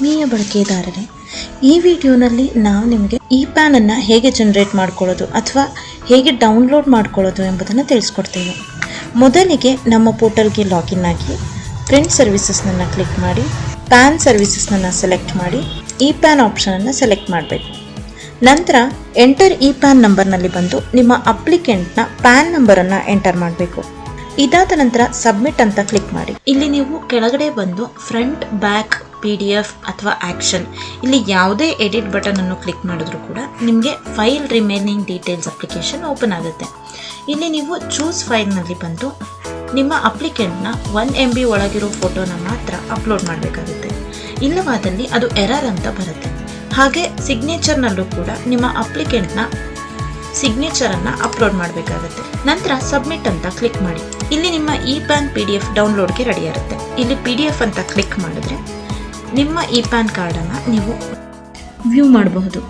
ಆತ್ಮೀಯ ಬಳಕೆದಾರರೇ, ಈ ವಿಡಿಯೋನಲ್ಲಿ ನಾವು ನಿಮಗೆ ಇ ಪ್ಯಾನ್ ಅನ್ನು ಹೇಗೆ ಜನರೇಟ್ ಮಾಡ್ಕೊಳ್ಳೋದು ಅಥವಾ ಹೇಗೆ ಡೌನ್ಲೋಡ್ ಮಾಡ್ಕೊಳ್ಳೋದು ಎಂಬುದನ್ನು ತಿಳಿಸ್ಕೊಡ್ತೇವೆ. ಮೊದಲಿಗೆ ನಮ್ಮ ಪೋರ್ಟಲ್ಗೆ ಲಾಗಿನ್ ಆಗಿ ಪ್ರಿಂಟ್ ಸರ್ವಿಸಸ್ನನ್ನು ಕ್ಲಿಕ್ ಮಾಡಿ ಪ್ಯಾನ್ ಸರ್ವಿಸಸ್ನನ್ನು ಸೆಲೆಕ್ಟ್ ಮಾಡಿ ಇ ಪ್ಯಾನ್ ಆಪ್ಷನನ್ನು ಸೆಲೆಕ್ಟ್ ಮಾಡಬೇಕು. ನಂತರ ಎಂಟರ್ ಇ ಪ್ಯಾನ್ ನಂಬರ್ನಲ್ಲಿ ಬಂದು ನಿಮ್ಮ ಅಪ್ಲಿಕೆಂಟ್ನ ಪ್ಯಾನ್ ನಂಬರನ್ನು ಎಂಟರ್ ಮಾಡಬೇಕು. ಇದಾದ ನಂತರ ಸಬ್ಮಿಟ್ ಅಂತ ಕ್ಲಿಕ್ ಮಾಡಿ. ಇಲ್ಲಿ ನೀವು ಕೆಳಗಡೆ ಬಂದು ಫ್ರಂಟ್, ಬ್ಯಾಕ್, PDF ಅಥವಾ ಆಕ್ಷನ್ ಇಲ್ಲಿ ಯಾವುದೇ ಎಡಿಟ್ ಬಟನ್ ಅನ್ನು ಕ್ಲಿಕ್ ಮಾಡಿದ್ರು ಕೂಡ ನಿಮಗೆ file remaining details application open ಆಗುತ್ತೆ. ಇಲ್ಲಿ ನೀವು ಚೂಸ್ ಫೈಲ್ನಲ್ಲಿ ಬಂದು ನಿಮ್ಮ ಅಪ್ಲಿಕೆಂಟ್ನ 1 MB ಒಳಗಿರೋ ಫೋಟೋನ ಮಾತ್ರ ಅಪ್ಲೋಡ್ ಮಾಡಬೇಕಾಗುತ್ತೆ. ಇಲ್ಲವಾದಲ್ಲಿ ಅದು ಎರರ್ ಅಂತ ಬರುತ್ತೆ. ಹಾಗೆ ಸಿಗ್ನೇಚರ್ನಲ್ಲೂ ಕೂಡ ನಿಮ್ಮ ಅಪ್ಲಿಕೆಂಟ್ನ ಸಿಗ್ನೇಚರನ್ನು ಅಪ್ಲೋಡ್ ಮಾಡಬೇಕಾಗುತ್ತೆ. ನಂತರ ಸಬ್ಮಿಟ್ ಅಂತ ಕ್ಲಿಕ್ ಮಾಡಿ. ಇಲ್ಲಿ ನಿಮ್ಮ ಇ ಪ್ಯಾನ್ PDF ಡೌನ್ಲೋಡ್ಗೆ ರೆಡಿ ಇರುತ್ತೆ. ಇಲ್ಲಿ PDF ಅಂತ ಕ್ಲಿಕ್ ಮಾಡಿದ್ರೆ ನಿಮ್ಮ ಇ ಪ್ಯಾನ್ ಕಾರ್ಡನ್ನು ನೀವು ವ್ಯೂ ಮಾಡಬಹುದು.